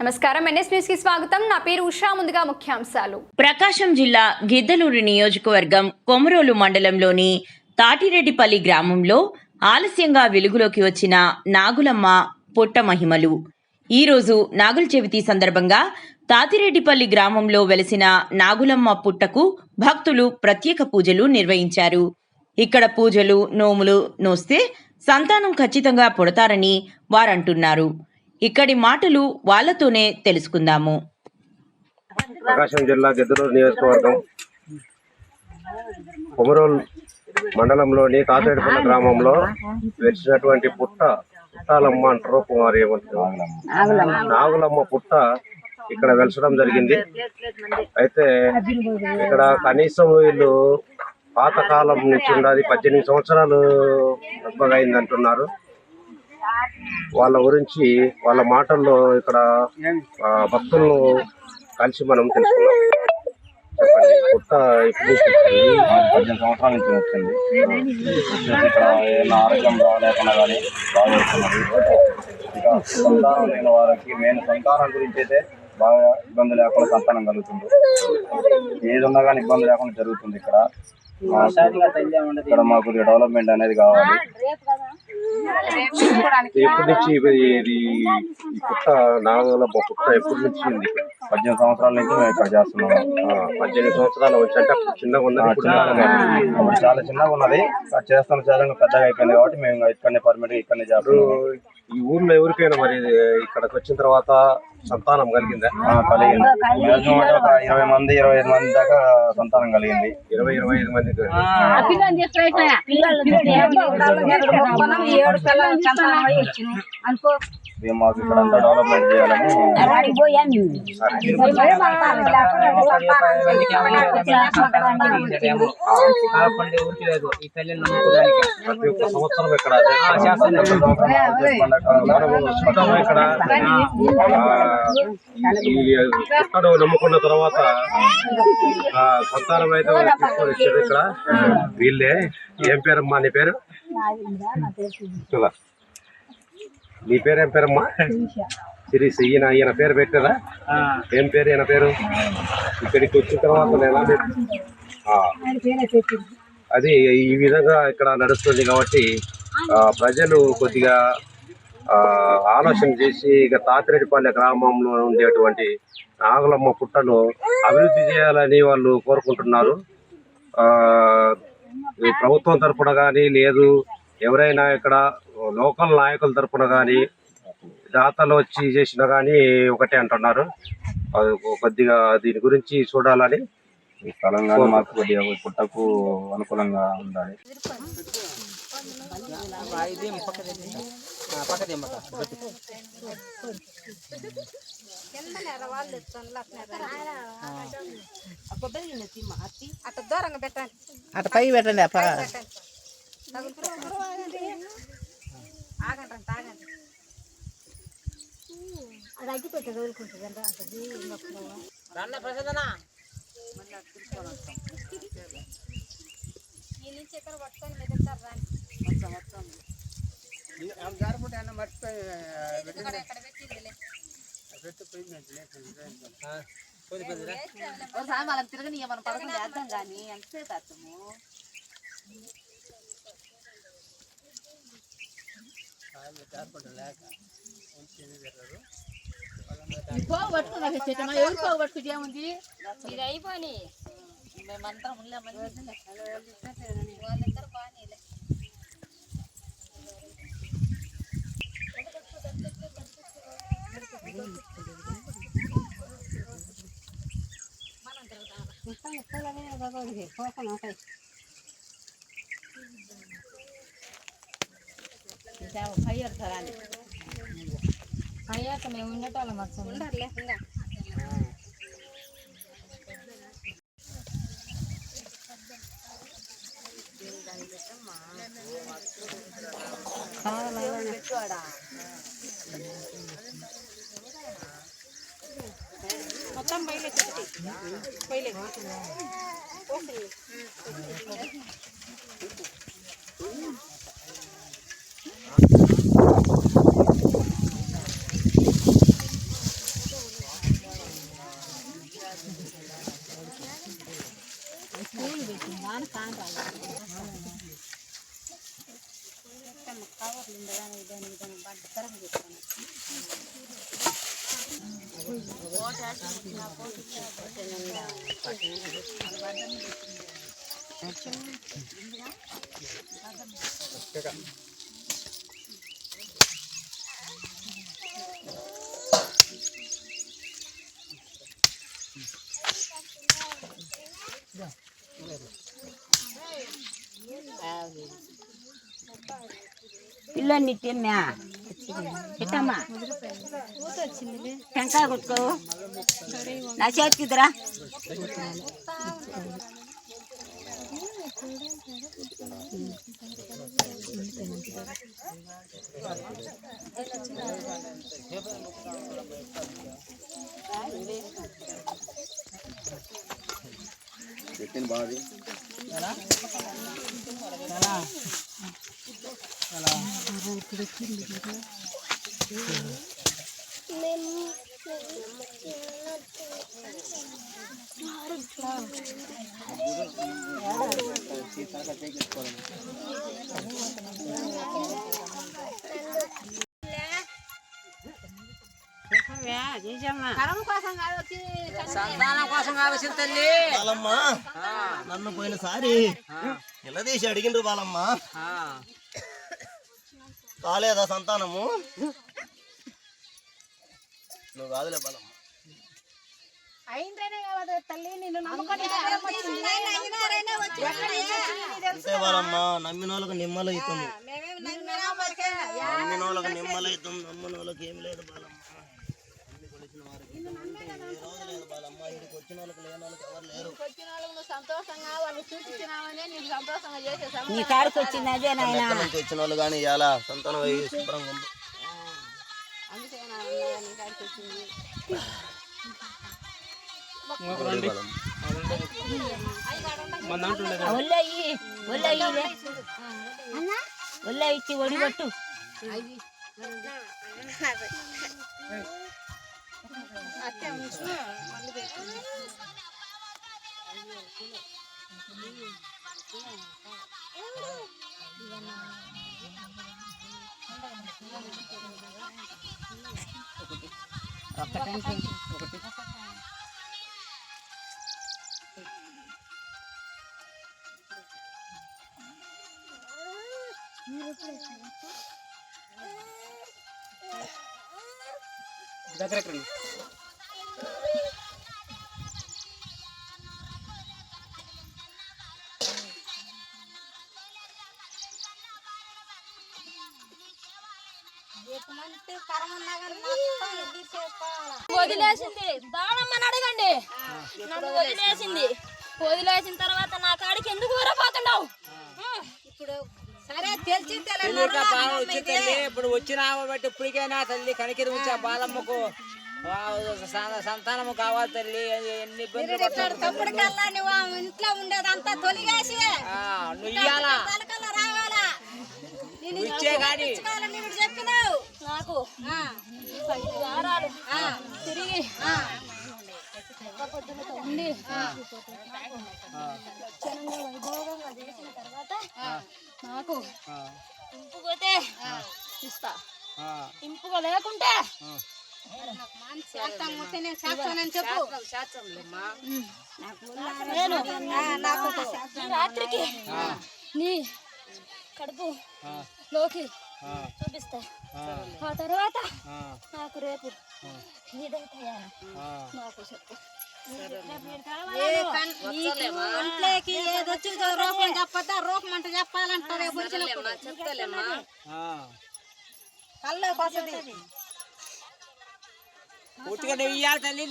నమస్కారం NS news కి స్వాగతం. నా పేరు ఉషా. ముందుగా ముఖ్యాంశాలు. ప్రకాశం జిల్లా గిద్దలూరు నియోజకవర్గం కొమరోలు మండలంలోని తాటిరెడ్డిపల్లి గ్రామంలో ఆలస్యంగా వెలుగులోకి వచ్చిన నాగులమ్మ పుట్ట మహిమలు. ఈరోజు నాగుల చవితి సందర్భంగా తాతిరెడ్డిపల్లి గ్రామంలో వెలసిన నాగులమ్మ పుట్టకు భక్తులు ప్రత్యేక పూజలు నిర్వహించారు. ఇక్కడ పూజలు నోములు నోస్తే సంతానం ఖచ్చితంగా పుడతారని వారంటున్నారు. ఇక్కడి మాటలు వాళ్ళతోనే తెలుసుకుందాము. ప్రకాశం జిల్లా గిద్దలూరు నియోజకవర్గం కొమరోలు మండలంలోని తాతిరెడ్డిపల్లి గ్రామంలో వెలిసినటువంటి పుట్టాలమ్మ అంటారు, కుమారి నాగులమ్మ పుట్ట ఇక్కడ వెలసడం జరిగింది. అయితే ఇక్కడ కనీసం వీళ్ళు పాతకాలం నుంచి ఉన్నది 18 సంవత్సరాలు అయింది అంటున్నారు. వాళ్ళ గురించి వాళ్ళ మాటల్లో ఇక్కడ భక్తులను కలిసి మనం తెలుసుకున్నాం. చెప్పండి, పుట్ట ఇప్పుడు 18 సంవత్సరాల నుంచి వచ్చింది. ఇక్కడ ఏదైనా ఆరోగ్యం బాగాలేకుండా కానీ బాగా వస్తున్నది. ఇంకా సంతానం లేని వారికి మెయిన్ సంతానం గురించి అయితే బాగా ఇబ్బంది లేకుండా సంతానం కలుగుతుంది. ఏది ఉన్నా కానీ ఇబ్బంది లేకుండా జరుగుతుంది. ఇక్కడ మాకు డెవలప్మెంట్ అనేది కావాలి. ఎప్పటి నుంచి ఇది పుట్ట నాగులమ్మ పుట్ట ఎప్పటి నుంచి ఉంది? 18 సంవత్సరాల నుంచి మేము ఇక్కడ చేస్తున్నాము. 18 సంవత్సరాల నుంచి అంటే చిన్నగా ఉన్నది, అప్పుడు చాలా చిన్నగా ఉన్నది. చేస్తున్న చాలా పెద్దగా అయిపోయింది కాబట్టి మేము ఇక్కడనే పర్మనెంట్ ఇక్కడనే చేస్తున్నాము. ఈ ఊర్లో ఎవరికైనా మరి ఇక్కడికి వచ్చిన తర్వాత సంతానం కలిగిందా? కలిగింది. ఒక 20 మంది 25 మంది దాకా సంతానం కలిగింది. 20-25 మందికి. మాకు ఇక్కడ అంతా డెవలప్మెంట్ చేయాలని ప్రతి ఒక్క సంవత్సరం ఇక్కడ పుట్టను నమ్ముకున్న తర్వాత సంతానం అయితే తీసుకొని వచ్చారు. ఇక్కడ వీళ్ళే. ఏం పేరమ్మా నీ పేరు? నీ పేరు ఏం పేరమ్మా? సిరీస్. ఈయన పేరు పెట్టారా? ఏం పేరు ఈయన పేరు? ఇక్కడికి వచ్చిన తర్వాత అది ఈ విధంగా ఇక్కడ నడుస్తుంది కాబట్టి ప్రజలు కొద్దిగా ఆలోచన చేసి ఇక తాతిరెడ్డిపల్లి గ్రామంలో ఉండేటువంటి నాగులమ్మ పుట్టను అభివృద్ధి చేయాలని వాళ్ళు కోరుకుంటున్నారు. ప్రభుత్వం తరఫున కానీ లేదు, ఎవరైనా ఇక్కడ లోకల్ నాయకుల తరఫున కానీ దాతలు వచ్చి చేసినా కానీ ఒకటే అంటున్నారు. కొద్దిగా దీని గురించి చూడాలని ఈ స్థలంగా మాకు కొద్దిగా పుట్టకు అనుకూలంగా ఉండాలి. అటు పై పెట్టండి. వాళ్ళకి తిరగని మనం పడకుండా చేద్దాం కానీ ఎంతసేపు అర్థము ఎవరు పోగొట్టుకుంటే ఏముంది? ఇది అయిపోయి మేమంతా ఉండలేమని వాళ్ళందరూ బాగానే అయ్యాక మేము ఉండేటోళ్ళం ఉండాలే. మొత్తం పైలే పైలే పిల్లని తిమ్మా ఇట్టమ్మా టెంకాయ కొట్టుకో నా చేతికిద్దరా చెప్పింది బాగా సంతానం కోసం కావాల్సిన తల్లి బాలమ్మ నన్ను పోయినసారి నిలదీసి అడిగిండ్రు బాలమ్మ కాలేదా సంతానము నువ్వు కాదులే బాలమ్మ అంతే బాలమ్మ నమ్మిన వాళ్ళకి నిమ్మలు అవుతుంది నమ్మిన వాళ్ళకి నిమ్మలు అవుతుంది నమ్మని వాళ్ళకి ఏం లేదు బాలమ్మ కొలిచిన వారికి ఏ రోజు లేదు బాలమ్మ ఇక్కడికి వచ్చిన వాళ్ళకి లేని వాళ్ళకి ఎవరు లేరు నీ కాడికి వచ్చింది అదే నాయన ఎక్కడి నుంచి వచ్చిన వాళ్ళు కానీ ఇలా సంతానం అయ్యి శుభ్రంగా ఉంది ఒళ్ళ ఇచ్చి ఒడిగొట్టు దగ్గర వదిలేసింది బాణమ్మని అడగండి. నన్ను వదిలేసింది. వదిలేసిన తర్వాత నా కాడికి ఎందుకు ఊరపోతున్నావు? ఇప్పుడు సరే తెలిసి ఇప్పుడు వచ్చిన బట్టి ఇప్పటికైనా తల్లి కనికిరి ఉంచా బాలమ్మకు సంతానము కావాలి తల్లి. ఎన్ని ఇబ్బందులు తప్పటికల్లా నువ్వు ఇంట్లో ఉండేదంతా తొలిగేసి నువ్వు ఇయ్యాలా ఇచ్చే కానీ చెప్పినావు నాకు 5 వారాలు తిరిగి పొద్దునతో ఉండి లక్షణంగా వైభోగంగా చేసిన తర్వాత నాకు ఇంపుకోతే ఇస్తా, ఇంపుగా లేకుంటే నేను ఈ రాత్రికి నీ కడుపు లోకి చూపిస్తా. ఆ తర్వాత నాకు రేపు ఇదైతే నాకు చెప్పు. ఒంట్లోకి ఏదొచ్చిందో రూపం చెప్పద్దా, రూపం అంటే చెప్పాలంటారు. పూర్తిగా నువ్వు ఇయ్యాలి తల్లి.